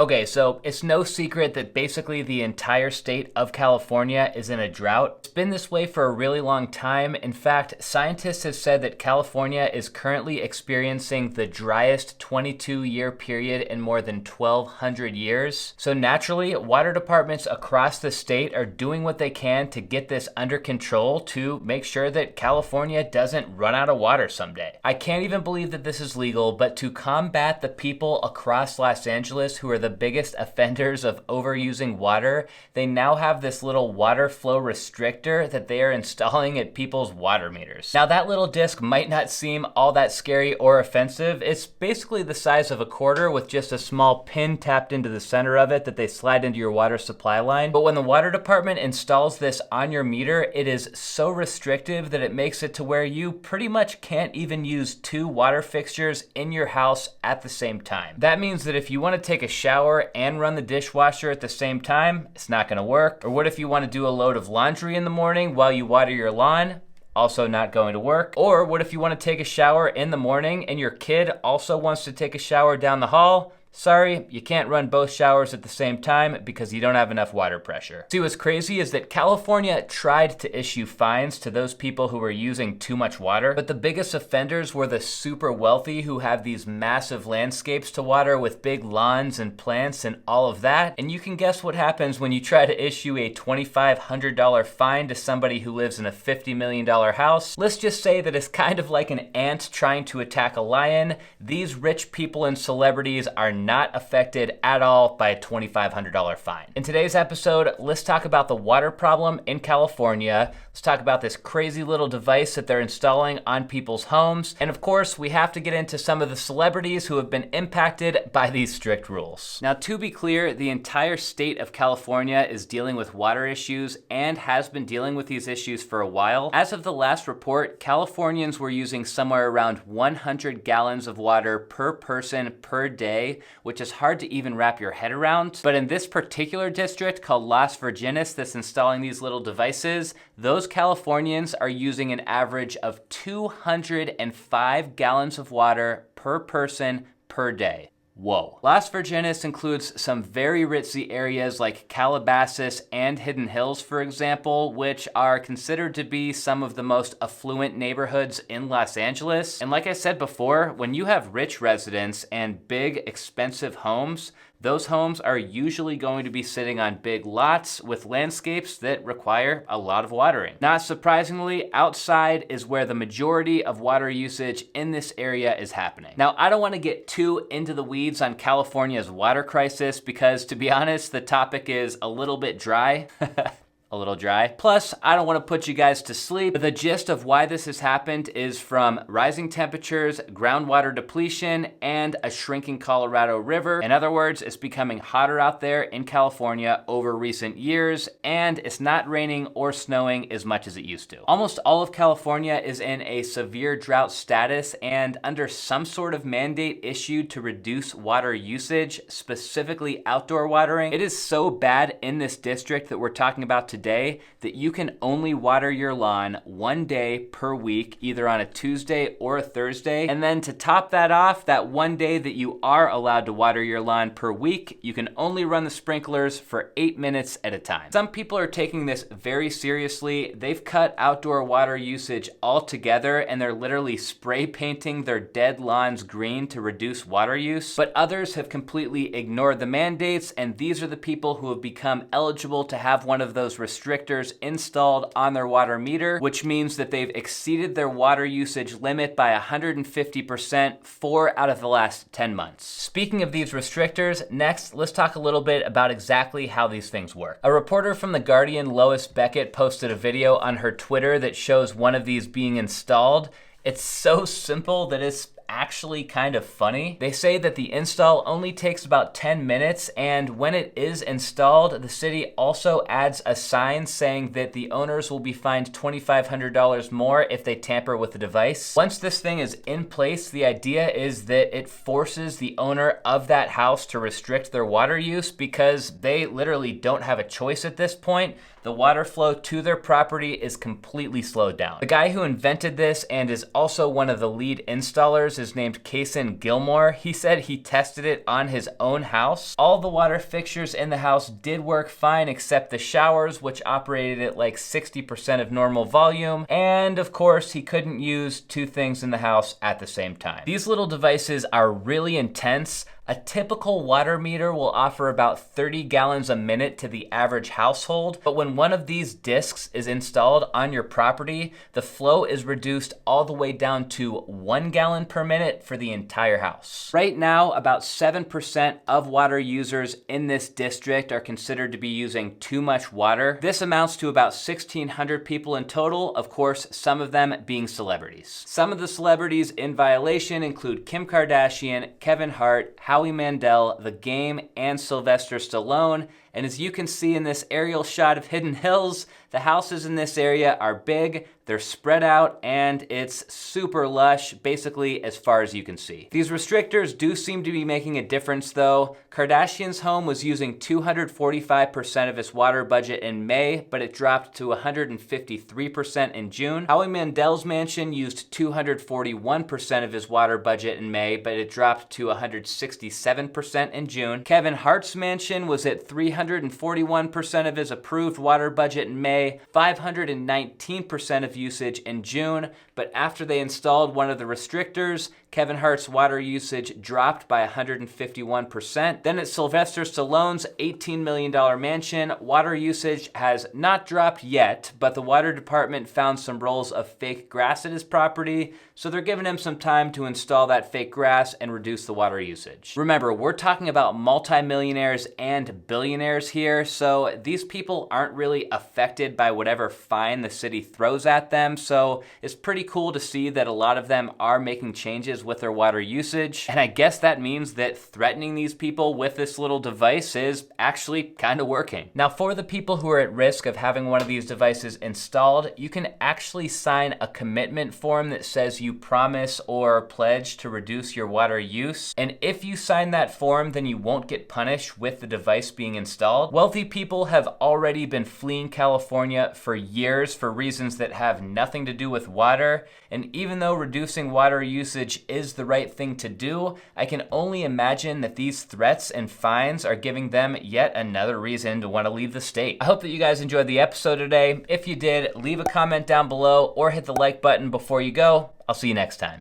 Okay, so it's no secret that basically the entire state of California is in a drought. It's been this way for a really long time. In fact, scientists have said that California is currently experiencing the driest 22-year period in more than 1,200 years. So naturally, water departments across the state are doing what they can to get this under control to make sure that California doesn't run out of water someday. I can't even believe that this is legal, but to combat the people across Los Angeles who are the biggest offenders of overusing water, they now have this little water flow restrictor that they are installing at people's water meters. Now that little disc might not seem all that scary or offensive. It's basically the size of a quarter with just a small pin tapped into the center of it that they slide into your water supply line. But when the water department installs this on your meter, it is so restrictive that it makes it to where you pretty much can't even use two water fixtures in your house at the same time. That means that if you want to take a shower and run the dishwasher at the same time, it's not gonna work. Or what if you wanna do a load of laundry in the morning while you water your lawn? Also not going to work. Or what if you wanna take a shower in the morning and your kid also wants to take a shower down the hall? Sorry, you can't run both showers at the same time because you don't have enough water pressure. See, what's crazy is that California tried to issue fines to those people who were using too much water, but the biggest offenders were the super wealthy who have these massive landscapes to water with big lawns and plants and all of that. And you can guess what happens when you try to issue a $2,500 fine to somebody who lives in a $50 million house. Let's just say that it's kind of like an ant trying to attack a lion. These rich people and celebrities are not affected at all by a $2,500 fine. In today's episode, let's talk about the water problem in California. Let's talk about this crazy little device that they're installing on people's homes. And of course, we have to get into some of the celebrities who have been impacted by these strict rules. Now, to be clear, the entire state of California is dealing with water issues and has been dealing with these issues for a while. As of the last report, Californians were using somewhere around 100 gallons of water per person per day, which is hard to even wrap your head around. But in this particular district called Las Virgenes that's installing these little devices, those Californians are using an average of 205 gallons of water per person per day. Whoa. Las Virgenes includes some very ritzy areas like Calabasas and Hidden Hills, for example, which are considered to be some of the most affluent neighborhoods in Los Angeles. And like I said before, when you have rich residents and big, expensive homes, those homes are usually going to be sitting on big lots with landscapes that require a lot of watering. Not surprisingly, outside is where the majority of water usage in this area is happening. Now, I don't want to get too into the weeds on California's water crisis because, to be honest, the topic is a little bit dry. A little dry. Plus, I don't want to put you guys to sleep, but the gist of why this has happened is from rising temperatures, groundwater depletion, and a shrinking Colorado River. In other words, it's becoming hotter out there in California over recent years, and it's not raining or snowing as much as it used to. Almost all of California is in a severe drought status and under some sort of mandate issued to reduce water usage, specifically outdoor watering. It is so bad in this district that we're talking about today that you can only water your lawn one day per week, either on a Tuesday or a Thursday. And then to top that off, that one day that you are allowed to water your lawn per week, you can only run the sprinklers for 8 minutes at a time. Some people are taking this very seriously. They've cut outdoor water usage altogether and they're literally spray painting their dead lawns green to reduce water use. But others have completely ignored the mandates, and these are the people who have become eligible to have one of those restrictors installed on their water meter, which means that they've exceeded their water usage limit by 150% 4 out of the last 10 months. Speaking of these restrictors, next, let's talk a little bit about exactly how these things work. A reporter from The Guardian, Lois Beckett, posted a video on her Twitter that shows one of these being installed. It's so simple that it's actually kind of funny. They say that the install only takes about 10 minutes, and when it is installed, the city also adds a sign saying that the owners will be fined $2,500 more if they tamper with the device. Once this thing is in place, the idea is that it forces the owner of that house to restrict their water use because they literally don't have a choice at this point. The water flow to their property is completely slowed down. The guy who invented this and is also one of the lead installers is named Kason Gilmore. He said he tested it on his own house. All the water fixtures in the house did work fine except the showers, which operated at like 60% of normal volume. And of course, he couldn't use two things in the house at the same time. These little devices are really intense. A typical water meter will offer about 30 gallons a minute to the average household, but when one of these discs is installed on your property, the flow is reduced all the way down to 1 gallon per minute for the entire house. Right now, about 7% of water users in this district are considered to be using too much water. This amounts to about 1,600 people in total, of course, some of them being celebrities. Some of the celebrities in violation include Kim Kardashian, Kevin Hart, Howie Mandel, The Game, and Sylvester Stallone. And as you can see in this aerial shot of Hidden Hills, the houses in this area are big, they're spread out, and it's super lush, basically as far as you can see. These restrictors do seem to be making a difference though. Kardashian's home was using 245% of its water budget in May, but it dropped to 153% in June. Howie Mandel's mansion used 241% of his water budget in May, but it dropped to 167% in June. Kevin Hart's mansion was at 341% of his approved water budget in May, 519% of usage in June, but after they installed one of the restrictors, Kevin Hart's water usage dropped by 151%. Then at Sylvester Stallone's $18 million mansion, water usage has not dropped yet, but the water department found some rolls of fake grass at his property, so they're giving him some time to install that fake grass and reduce the water usage. Remember, we're talking about multimillionaires and billionaires here, so these people aren't really affected by whatever fine the city throws at them, so it's pretty cool to see that a lot of them are making changes with their water usage. And I guess that means that threatening these people with this little device is actually kind of working. Now, for the people who are at risk of having one of these devices installed, you can actually sign a commitment form that says you promise or pledge to reduce your water use. And if you sign that form, then you won't get punished with the device being installed. Wealthy people have already been fleeing California for years for reasons that have nothing to do with water. And even though reducing water usage is the right thing to do, I can only imagine that these threats and fines are giving them yet another reason to want to leave the state. I hope that you guys enjoyed the episode today. If you did, leave a comment down below or hit the like button before you go. I'll see you next time.